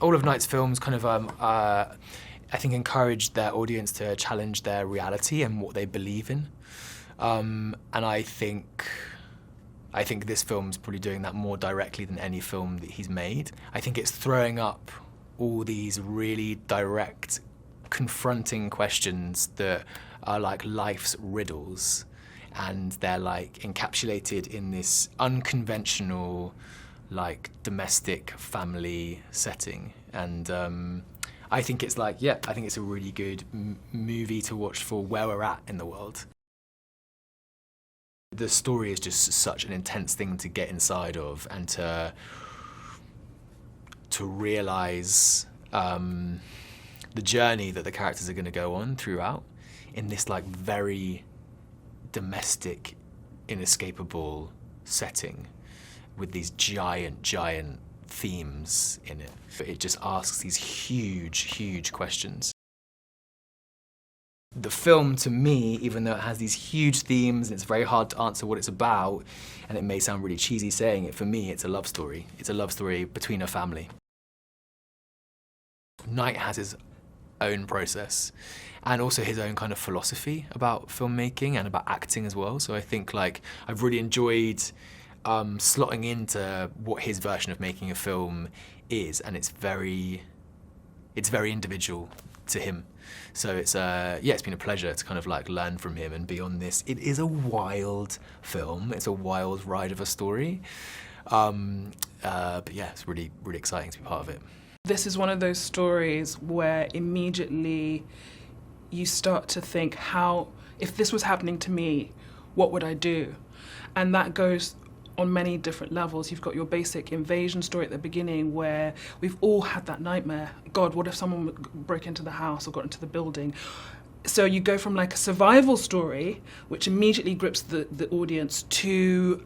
all of Night's films kind of, I think, encourage their audience to challenge their reality and what they believe in. And I think this film's probably doing that more directly than any film that he's made. I think it's throwing up all these really direct, confronting questions that are like life's riddles, and they're like encapsulated in this unconventional, like domestic family setting. And I think it's like, yeah, I think it's a really good movie to watch for where we're at in the world. The story is just such an intense thing to get inside of, and to realize the journey that the characters are going to go on throughout in this like very domestic, inescapable setting with these giant themes in it. It just asks these huge questions. The film, to me, even though it has these huge themes and it's very hard to answer what it's about, and it may sound really cheesy saying it, for me it's a love story. It's a love story between a family. Night has his own process and also his own kind of philosophy about filmmaking and about acting as well. So I think like I've really enjoyed slotting into what his version of making a film is, and it's very individual to him. So it's it's been a pleasure to kind of like learn from him and be on this. It is a wild film. It's a wild ride of a story. But yeah, it's really exciting to be part of it. This is one of those stories where immediately you start to think, if this was happening to me, what would I do? And that goes on many different levels. You've got your basic invasion story at the beginning where we've all had that nightmare. God, what if someone broke into the house or got into the building? So you go from like a survival story, which immediately grips the audience, to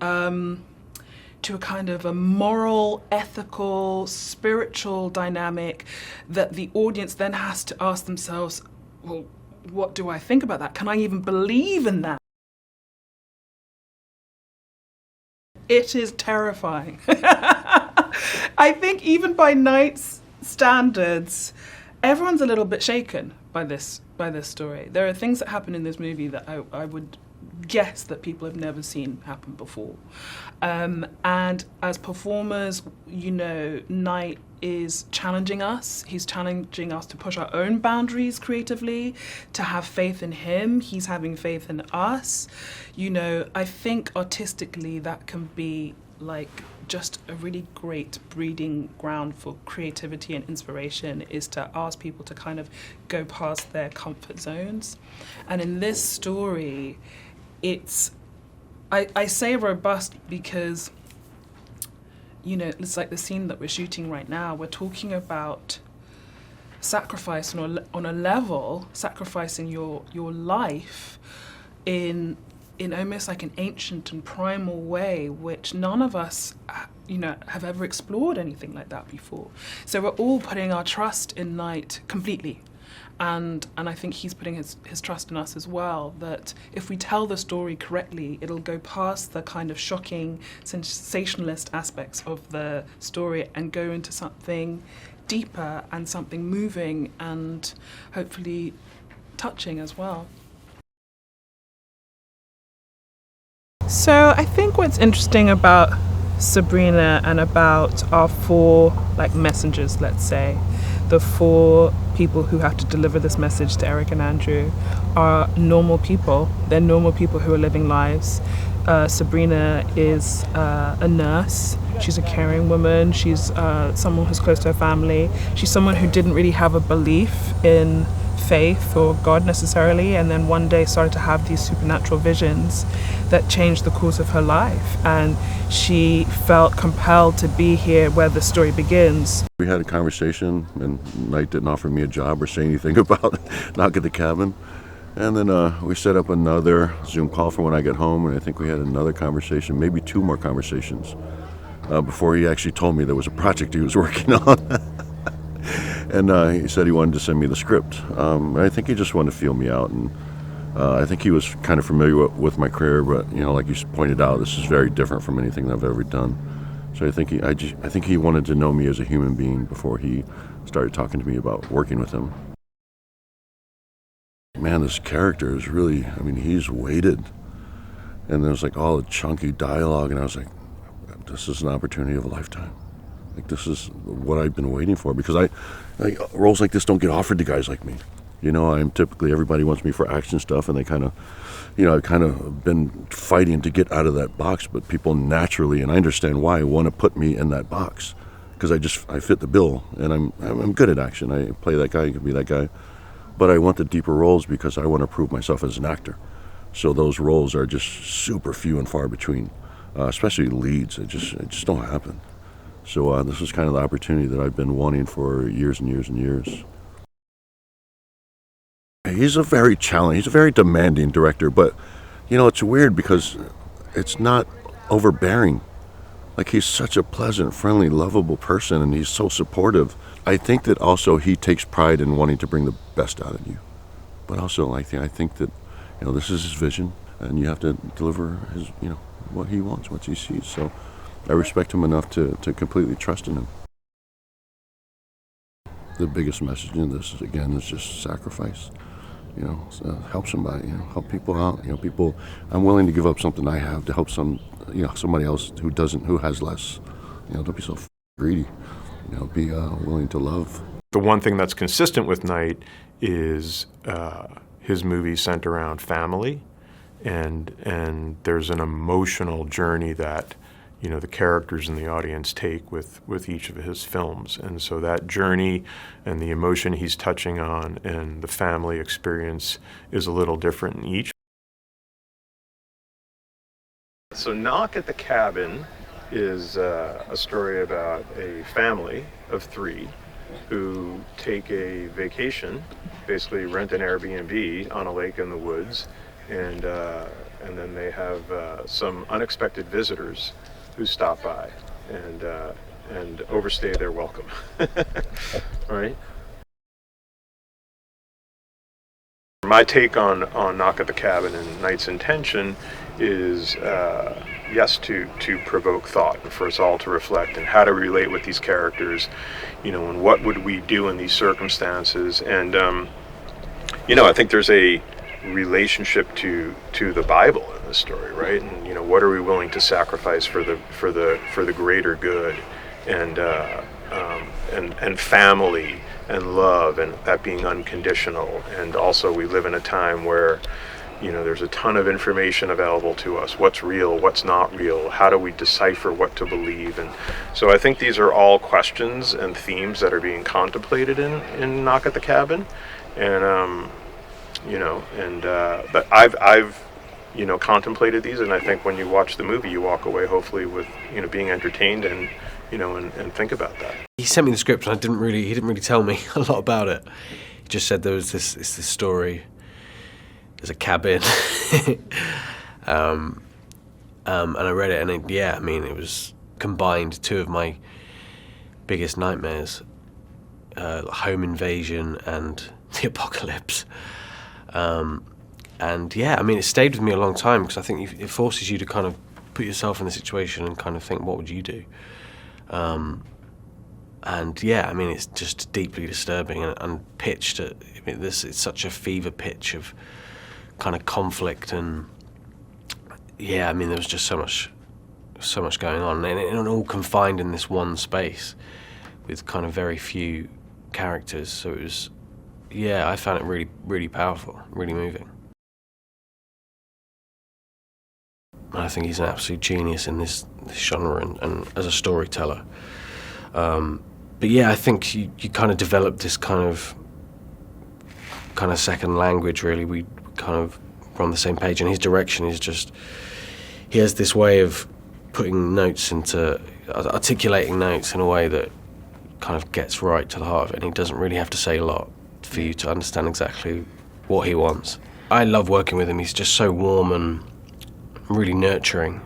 a kind of a moral, ethical, spiritual dynamic that the audience then has to ask themselves, well, what do I think about that? Can I even believe in that? It is terrifying. I think even by Night's standards, everyone's a little bit shaken by this story. There are things that happen in this movie that I would guess that people have never seen happen before. And as performers, you know, Night is challenging us. He's challenging us to push our own boundaries creatively, to have faith in him. He's having faith in us. You know, I think artistically that can be like just a really great breeding ground for creativity and inspiration, is to ask people to kind of go past their comfort zones. And in this story, it's, I say robust because, you know, it's like the scene that we're shooting right now. We're talking about sacrifice on a level, sacrificing your life in almost like an ancient and primal way, which none of us, you know, have ever explored anything like that before. So we're all putting our trust in Night completely. And I think he's putting his trust in us as well, that if we tell the story correctly, it'll go past the kind of shocking, sensationalist aspects of the story and go into something deeper and something moving and hopefully touching as well. So I think what's interesting about Sabrina and about our four like messengers, let's say, the four people who have to deliver this message to Eric and Andrew are normal people. They're normal people who are living lives. Sabrina is a nurse. She's a caring woman. She's someone who's close to her family. She's someone who didn't really have a belief in faith or God necessarily, and then one day started to have these supernatural visions that changed the course of her life, and she felt compelled to be here where the story begins. We had a conversation, and Night didn't offer me a job or say anything about knock at the cabin, and then we set up another Zoom call for when I get home, and I think we had another conversation, maybe two more conversations, before he actually told me there was a project he was working on. And he said he wanted to send me the script. I think he just wanted to feel me out, and I think he was kind of familiar with my career, but, you know, like you pointed out, this is very different from anything I've ever done. So I think he wanted to know me as a human being before he started talking to me about working with him. Man, this character is really, I mean, he's weighted. And there's like all the chunky dialogue, and I was like, this is an opportunity of a lifetime. Like, this is what I've been waiting for, because roles like this don't get offered to guys like me. You know, I'm typically, everybody wants me for action stuff, and they kind of, you know, I've kind of been fighting to get out of that box, but people naturally, and I understand why, want to put me in that box, because I fit the bill, and I'm good at action. I play that guy, I can be that guy, but I want the deeper roles because I want to prove myself as an actor. So those roles are just super few and far between, especially leads. It just don't happen. So this is kind of the opportunity that I've been wanting for years and years and years. He's a very demanding director, but, you know, it's weird because it's not overbearing. Like, he's such a pleasant, friendly, lovable person, and he's so supportive. I think that also he takes pride in wanting to bring the best out of you. But also, I think that, you know, this is his vision, and you have to deliver his, you know, what he wants, what he sees. So I respect him enough to completely trust in him. The biggest message in this, is just sacrifice. You know, help somebody, you know, help people out. You know, I'm willing to give up something I have to help somebody else who has less. You know, don't be so greedy. You know, be willing to love. The one thing that's consistent with Night is his movies center around family, and there's an emotional journey that, you know, the characters in the audience take with each of his films. And so that journey and the emotion he's touching on and the family experience is a little different in each. So Knock at the Cabin is a story about a family of 3 who take a vacation, basically rent an Airbnb on a lake in the woods, and then they have some unexpected visitors who stop by and overstay their welcome. Right? My take on Knock at the Cabin and Night's intention is yes, to provoke thought and for us all to reflect and how to relate with these characters, you know, and what would we do in these circumstances. And you know, I think there's a relationship to the Bible in this story, right? And, you know, what are we willing to sacrifice for the greater good, and family and love, and that being unconditional. And also, we live in a time where, you know, there's a ton of information available to us. What's real, what's not real? How do we decipher what to believe? And so I think these are all questions and themes that are being contemplated in Knock at the Cabin. And you know, and but I've you know, contemplated these, and I think when you watch the movie, you walk away hopefully with, you know, being entertained and, you know, and think about that. He sent me the script, and he didn't really tell me a lot about it. He just said it's this story. There's a cabin, and I read it, and it was combined 2 of my biggest nightmares: home invasion and the apocalypse. And it stayed with me a long time, because I think it forces you to kind of put yourself in the situation and kind of think, what would you do? It's just deeply disturbing and pitched at, it's such a fever pitch of kind of conflict, and there was just so much going on, and all confined in this one space with kind of very few characters. So it was, I found it really, really powerful, really moving. I think he's an absolute genius in this genre and as a storyteller. I think you kind of develop this kind of second language, really. We kind of were on the same page, and his direction is just, he has this way of articulating notes in a way that kind of gets right to the heart of it, and he doesn't really have to say a lot for you to understand exactly what he wants. I love working with him. He's just so warm and really nurturing,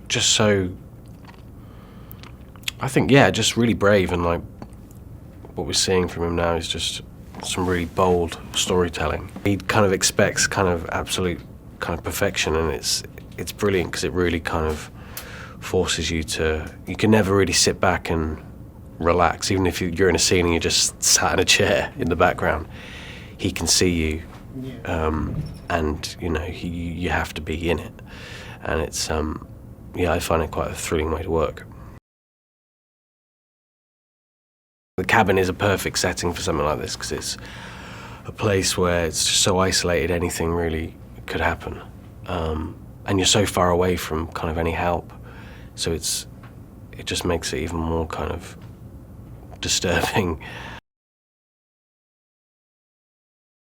just so, I think, just really brave, and like what we're seeing from him now is just some really bold storytelling. He kind of expects kind of absolute kind of perfection, and it's brilliant because it really kind of forces you to. You can never really sit back and relax, even if you're in a scene and you're just sat in a chair in the background. He can see you, and you know you have to be in it, and it's I find it quite a thrilling way to work. The cabin is a perfect setting for something like this because it's a place where it's just so isolated, anything really could happen, and you're so far away from kind of any help, so it just makes it even more kind of disturbing.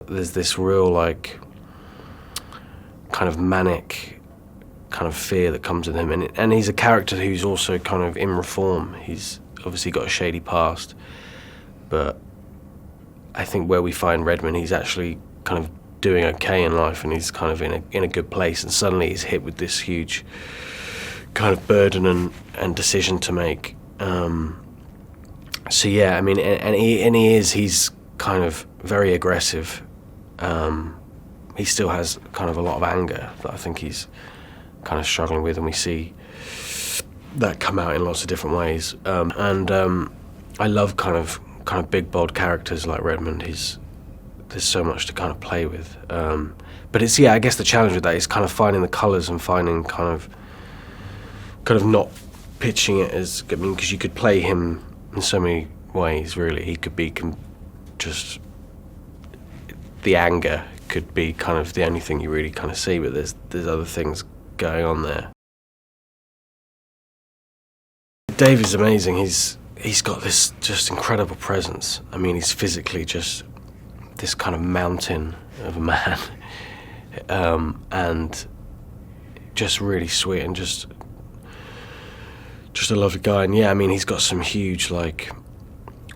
There's this real like kind of manic kind of fear that comes with him, and he's a character who's also kind of in reform. He's obviously got a shady past, but I think where we find Redmond, he's actually kind of doing okay in life, and he's kind of in a good place, and suddenly he's hit with this huge kind of burden and decision to make. So yeah, I mean, he's kind of very aggressive. He still has kind of a lot of anger that I think he's kind of struggling with, and we see that come out in lots of different ways. I love kind of big, bold characters like Redmond. There's so much to kind of play with. But it's, I guess the challenge with that is kind of finding the colours and finding kind of not pitching it as, I mean, because you could play him in so many ways, really. He could be just, the anger could be kind of the only thing you really kind of see, but there's other things going on there. Dave is amazing. He's got this just incredible presence. I mean, he's physically just this kind of mountain of a man, and just really sweet and just a lovely guy. And yeah, I mean, he's got some huge, like,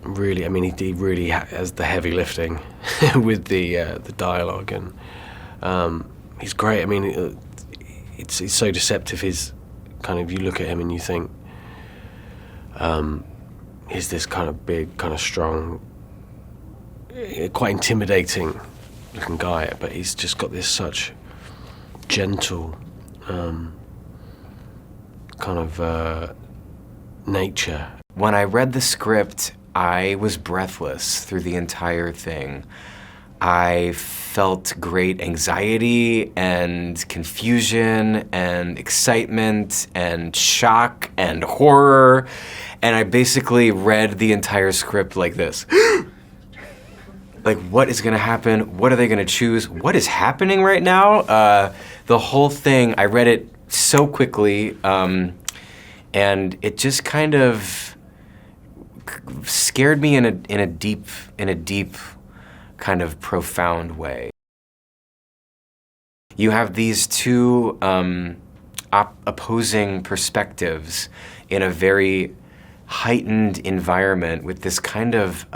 really, I mean, he really has the heavy lifting with the dialogue, and he's great. I mean, it's so deceptive. He's kind of, you look at him and you think, he's this kind of big, kind of strong, quite intimidating looking guy, but he's just got this such gentle kind of nature. When I read the script, I was breathless through the entire thing. I felt great anxiety and confusion and excitement and shock and horror, and I basically read the entire script like this. Like, what is gonna happen? What are they gonna choose? What is happening right now? The whole thing, I read it so quickly, and it just kind of scared me in a deep kind of profound way. You have these two opposing perspectives in a very heightened environment with this kind of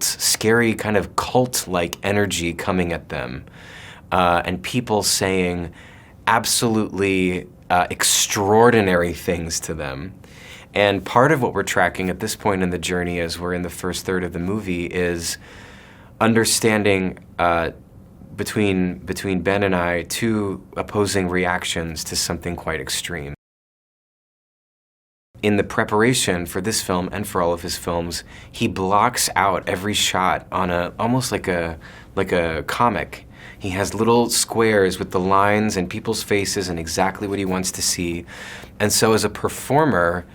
scary kind of cult-like energy coming at them, and people saying absolutely extraordinary things to them. And part of what we're tracking at this point in the journey, as we're in the first third of the movie, is understanding between Ben and I two opposing reactions to something quite extreme. In the preparation for this film and for all of his films, he blocks out every shot on almost like a comic. He has little squares with the lines and people's faces and exactly what he wants to see. And so as a performer,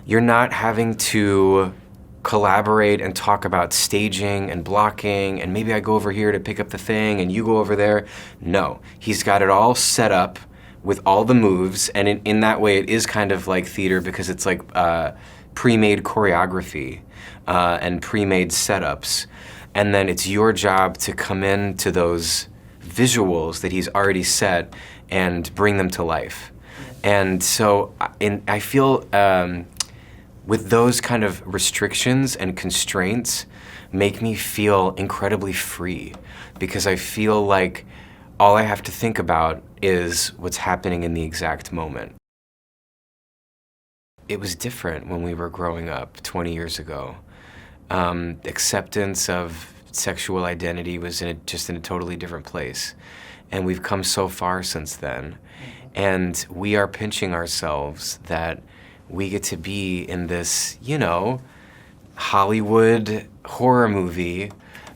you're not having to collaborate and talk about staging and blocking, and maybe I go over here to pick up the thing and you go over there. No, he's got it all set up with all the moves, and in that way it is kind of like theater because it's like pre-made choreography and pre-made setups. And then it's your job to come into those visuals that he's already set and bring them to life. And so I feel with those kind of restrictions and constraints make me feel incredibly free, because I feel like all I have to think about is what's happening in the exact moment. It was different when we were growing up 20 years ago. Acceptance of sexual identity was just in a totally different place. and we've come so far since then. And we are pinching ourselves that we get to be in this, Hollywood horror movie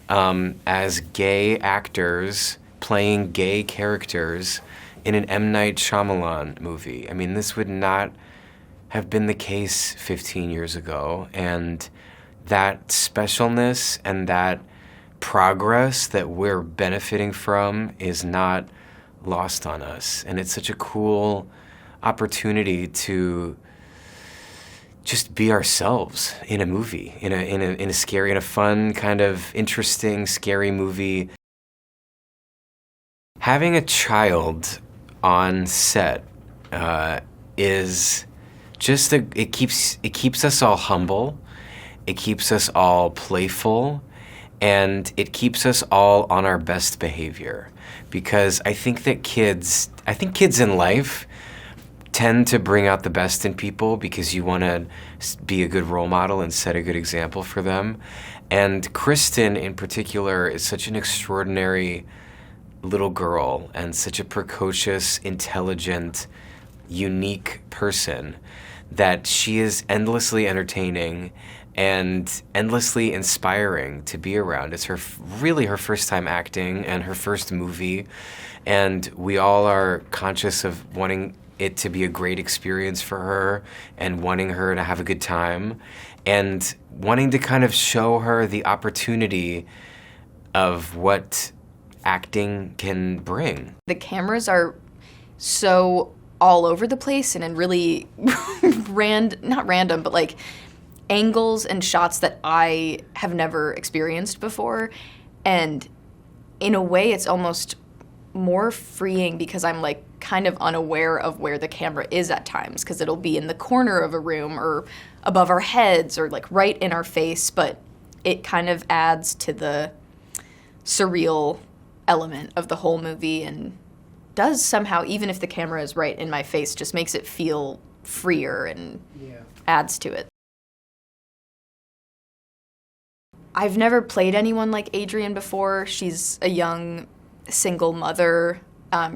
as gay actors playing gay characters in an M. Night Shyamalan movie. I mean, this would not have been the case 15 years ago. And that specialness and that progress that we're benefiting from is not lost on us. And it's such a cool opportunity to just be ourselves in a movie, in a scary, in a fun, kind of interesting, scary movie. Having a child on set is just it keeps us all humble, it keeps us all playful, and it keeps us all on our best behavior. Because I think kids in life tend to bring out the best in people because you want to be a good role model and set a good example for them. And Kristen in particular is such an extraordinary little girl and such a precocious, intelligent, unique person that she is endlessly entertaining and endlessly inspiring to be around. It's really her first time acting and her first movie, and we all are conscious of wanting it to be a great experience for her and wanting her to have a good time and wanting to kind of show her the opportunity of what acting can bring. The cameras are so all over the place and in really not random, but like angles and shots that I have never experienced before. And in a way, it's almost more freeing because I'm like kind of unaware of where the camera is at times, because it'll be in the corner of a room or above our heads or like right in our face, but it kind of adds to the surreal element of the whole movie and does somehow, even if the camera is right in my face, just makes it feel freer and adds to it. I've never played anyone like Adriane before. She's a young single mother.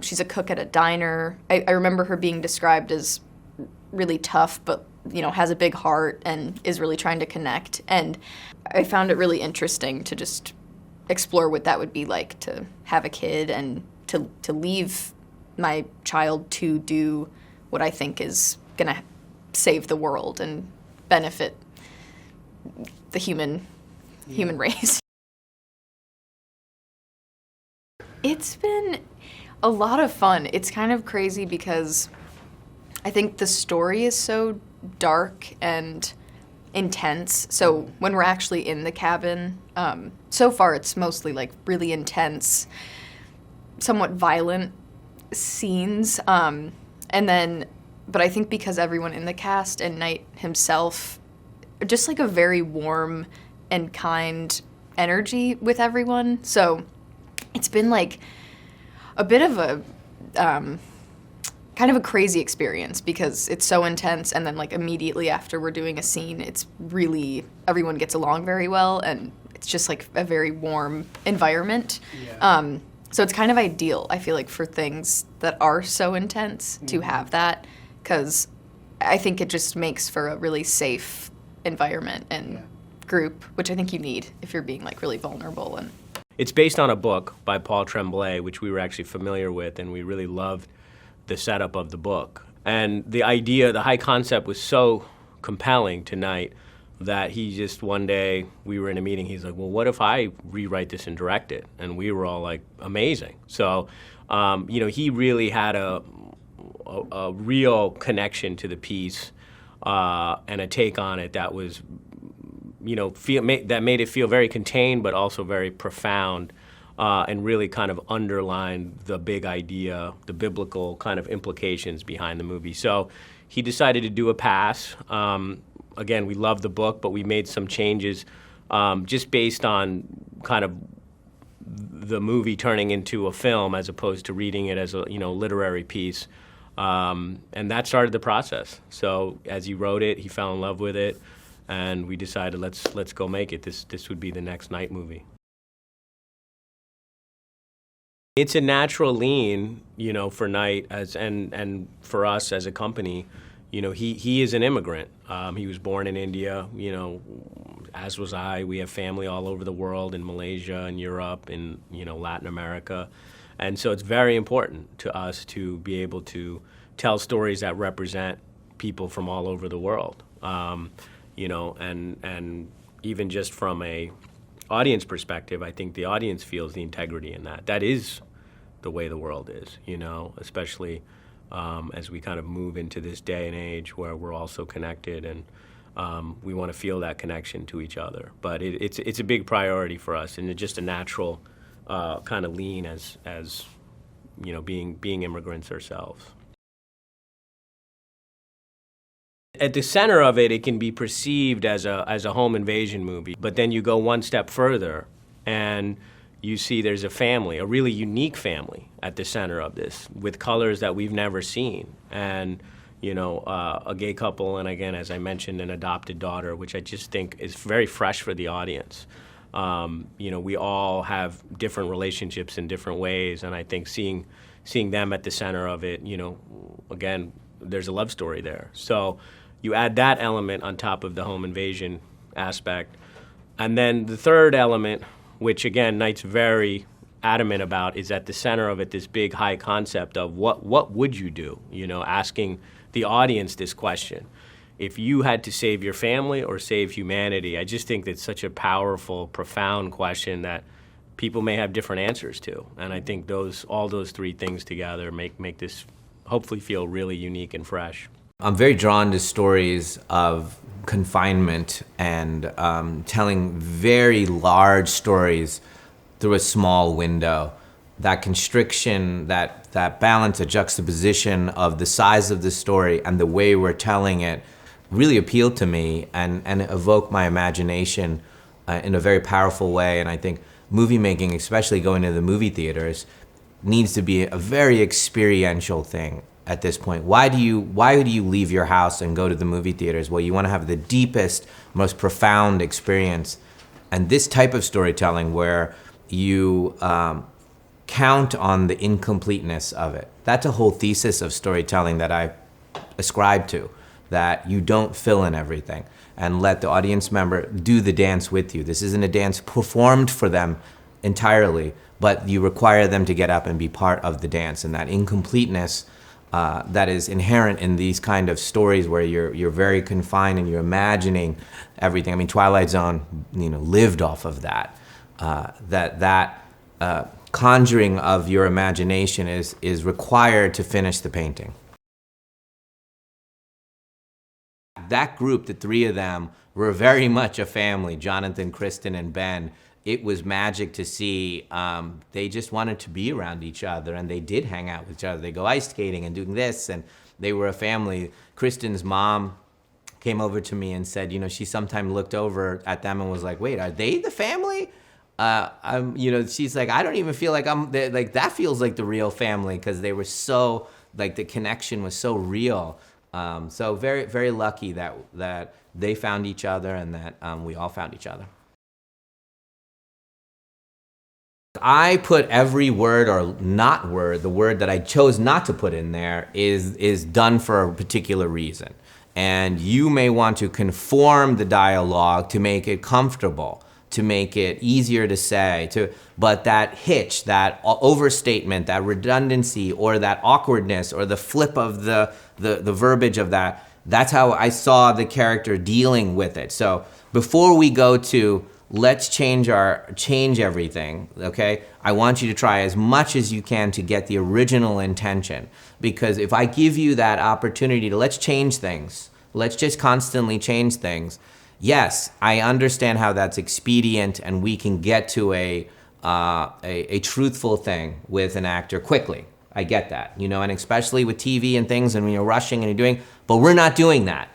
She's a cook at a diner. I remember her being described as really tough, but has a big heart and is really trying to connect. And I found it really interesting to just explore what that would be like to have a kid and to leave my child to do what I think is gonna save the world and benefit the human race. It's been a lot of fun. It's kind of crazy because I think the story is so dark and intense. So when we're actually in the cabin, so far it's mostly like really intense, somewhat violent scenes. But I think because everyone in the cast and Knight himself, just like a very warm and kind energy with everyone. So it's been like a bit of a kind of a crazy experience because it's so intense, and then like immediately after we're doing a scene, it's really, everyone gets along very well, and it's just like a very warm environment. So it's kind of ideal, I feel like, for things that are so intense to have that, because I think it just makes for a really safe environment and group, which I think you need if you're being like really vulnerable. And it's based on a book by Paul Tremblay, which we were actually familiar with, and we really loved the setup of the book. And the idea, the high concept was so compelling tonight that he just, one day, we were in a meeting, he's like, well, what if I rewrite this and direct it? And we were all like, amazing. So, he really had a real connection to the piece and a take on it that was, that made it feel very contained, but also very profound, and really kind of underlined the big idea, the biblical kind of implications behind the movie. So he decided to do a pass. Again, we love the book, but we made some changes just based on kind of the movie turning into a film as opposed to reading it as a literary piece. And that started the process. So as he wrote it, he fell in love with it, and we decided let's go make it. This would be the next Night movie. It's a natural lean, for Knight and for us as a company. He is an immigrant. He was born in India, as was I. We have family all over the world, in Malaysia and Europe and, Latin America. And so it's very important to us to be able to tell stories that represent people from all over the world. And even just from a audience perspective, I think the audience feels the integrity in that. That is the way the world is, especially as we kind of move into this day and age where we're all so connected, and we want to feel that connection to each other. But it's a big priority for us, and it's just a natural kind of lean as being immigrants ourselves. At the center of it, it can be perceived as a home invasion movie, but then you go one step further and you see there's a family, a really unique family at the center of this, with colors that we've never seen, and a gay couple, and again, as I mentioned, an adopted daughter, which I just think is very fresh for the audience. We all have different relationships in different ways, and I think seeing them at the center of it, again, there's a love story there. So you add that element on top of the home invasion aspect. And then the third element, which again, Knight's very adamant about, is at the center of it, this big high concept of what would you do? Asking the audience this question. If you had to save your family or save humanity, I just think that's such a powerful, profound question that people may have different answers to. And I think all those three things together make this hopefully feel really unique and fresh. I'm very drawn to stories of confinement and telling very large stories through a small window. That constriction, that balance, a juxtaposition of the size of the story and the way we're telling it really appealed to me and evoked my imagination in a very powerful way. And I think movie making, especially going to the movie theaters, needs to be a very experiential thing at this point. Why do you leave your house and go to the movie theaters? Well, you want to have the deepest, most profound experience. And this type of storytelling where you count on the incompleteness of it. That's a whole thesis of storytelling that I ascribe to, that you don't fill in everything and let the audience member do the dance with you. This isn't a dance performed for them entirely, but you require them to get up and be part of the dance. And that incompleteness that is inherent in these kind of stories where you're very confined and you're imagining everything. I mean, Twilight Zone, lived off of that. That conjuring of your imagination is required to finish the painting. That group, the three of them, were very much a family, Jonathan, Kristen, and Ben. It was magic to see. They just wanted to be around each other, and they did hang out with each other. They go ice skating and doing this, and they were a family. Kristen's mom came over to me and said, she sometimes looked over at them and was like, wait, are they the family? She's like, I don't even feel like that feels like the real family, because they were so, the connection was so real. So very, very lucky that they found each other and that we all found each other. I put every word or not word, the word that I chose not to put in there is done for a particular reason. And you may want to conform the dialogue to make it comfortable, to make it easier to say, but that hitch, that overstatement, that redundancy, or that awkwardness, or the flip of the verbiage of that's how I saw the character dealing with it. So before we go to let's change everything, okay? I want you to try as much as you can to get the original intention. Because if I give you that opportunity to let's change things, let's just constantly change things, yes, I understand how that's expedient and we can get to a truthful thing with an actor quickly. I get that, and especially with TV and things and when you're rushing and you're doing, but we're not doing that.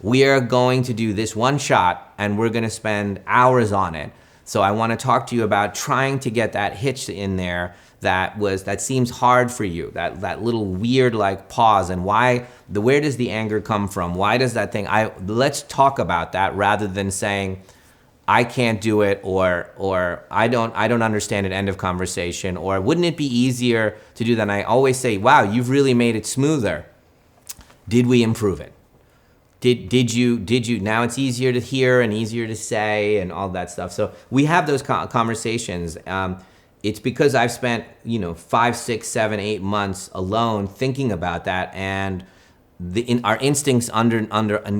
We are going to do this one shot and we're going to spend hours on it. So I want to talk to you about trying to get that hitch in there that seems hard for you, that little weird pause, and where does the anger come from? Why does that thing, let's talk about that rather than saying, I can't do it, or I don't understand it, end of conversation, or wouldn't it be easier to do that? And I always say, wow, you've really made it smoother. Did we improve it? Did you, now it's easier to hear and easier to say and all that stuff. So we have those conversations. It's because I've spent, 5, 6, 7, 8 months alone thinking about that, and our instincts under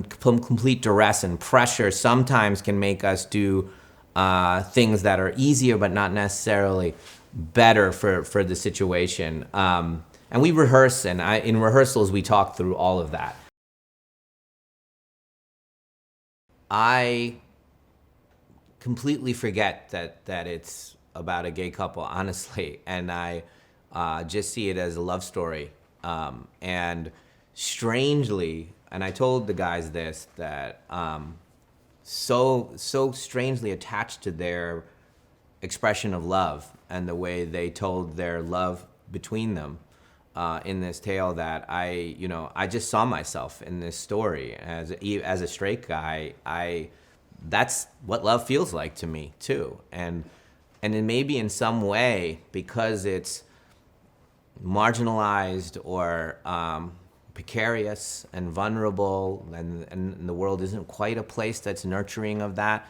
complete duress and pressure sometimes can make us do things that are easier but not necessarily better for the situation. And we rehearse, and in rehearsals we talk through all of that. I completely forget that it's about a gay couple, honestly, and I just see it as a love story. And strangely, and I told the guys this, that so strangely attached to their expression of love and the way they told their love between them in this tale, that I just saw myself in this story as a straight guy. That's what love feels like to me too, and it may be in some way because it's marginalized or precarious and vulnerable, and the world isn't quite a place that's nurturing of that.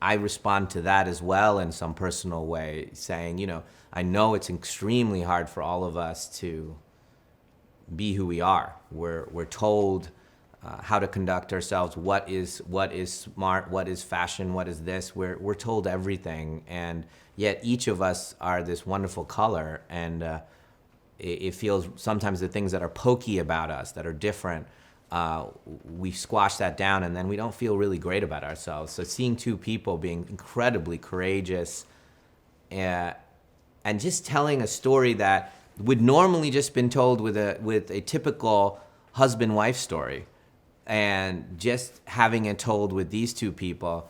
I respond to that as well in some personal way, saying, I know it's extremely hard for all of us to be who we are. We're told how to conduct ourselves, what is smart, what is fashion, what is this. We're told everything, and yet each of us are this wonderful color, and it feels sometimes the things that are pokey about us, that are different, we squash that down, and then we don't feel really great about ourselves. So seeing two people being incredibly courageous and just telling a story that would normally just been told with a typical husband-wife story, and just having it told with these two people,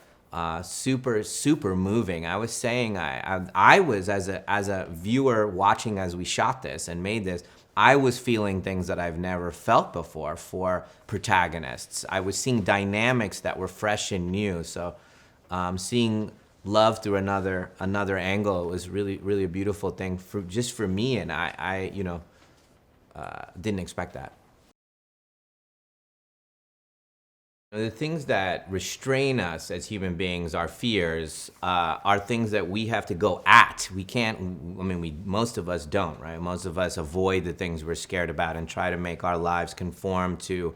super moving. I was saying, I was as a viewer watching as we shot this and made this, I was feeling things that I've never felt before for protagonists. I was seeing dynamics that were fresh and new. So seeing love through another angle was really a beautiful thing for me, and I didn't expect that. The things that restrain us as human beings, our fears, are things that we have to go at. We can't, most of us don't, right? Most of us avoid the things we're scared about and try to make our lives conform to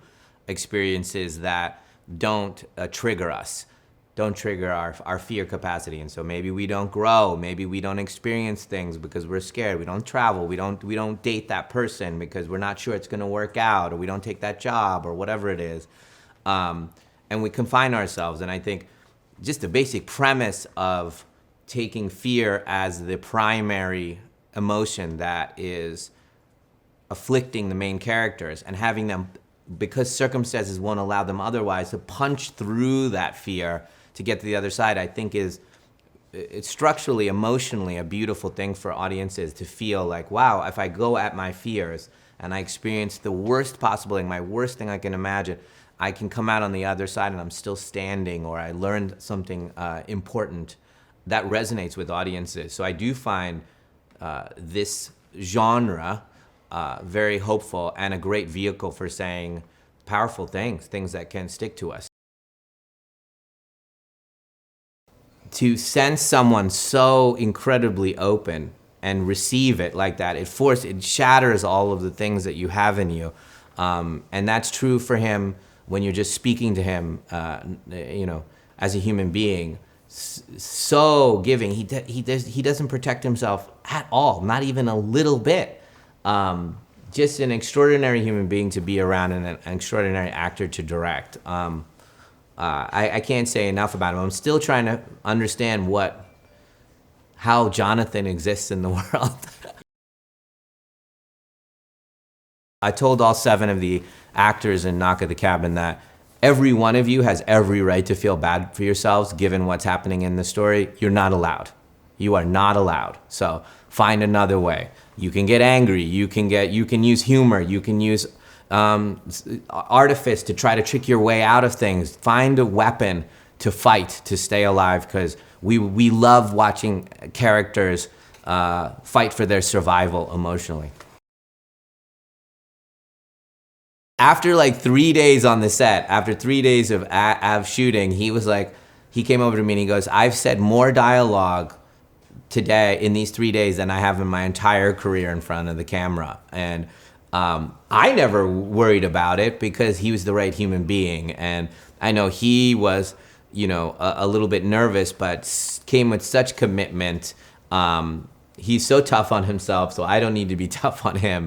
experiences that don't trigger us, don't trigger our fear capacity. And so maybe we don't grow, maybe we don't experience things because we're scared. We don't travel, we don't date that person because we're not sure it's gonna work out, or we don't take that job, or whatever it is. And we confine ourselves. And I think just the basic premise of taking fear as the primary emotion that is afflicting the main characters, and having them, because circumstances won't allow them otherwise, to punch through that fear to get to the other side, I think it's structurally, emotionally a beautiful thing for audiences to feel like, wow, if I go at my fears and I experience the worst possible thing, my worst thing I can imagine, I can come out on the other side and I'm still standing, or I learned something important that resonates with audiences. So I do find this genre very hopeful and a great vehicle for saying powerful things that can stick to us. To sense someone so incredibly open and receive it like that, it shatters all of the things that you have in you. And that's true for him when you're just speaking to him, as a human being, so giving. He doesn't protect himself at all, not even a little bit. Just an extraordinary human being to be around, and an extraordinary actor to direct. I can't say enough about him. I'm still trying to understand how Jonathan exists in the world. I told all 7 of the actors in Knock at the Cabin that every one of you has every right to feel bad for yourselves given what's happening in the story. You're not allowed. You are not allowed. So find another way. You can get angry. You can use humor. You can use artifice to try to trick your way out of things. Find a weapon fight to stay alive, because we love watching characters fight for their survival emotionally. After like 3 days on the set, after 3 days of shooting, he came over to me and he goes, I've said more dialogue today in these 3 days than I have in my entire career in front of the camera. And I never worried about it because he was the right human being. And I know he was, a little bit nervous, but came with such commitment. He's so tough on himself, so I don't need to be tough on him.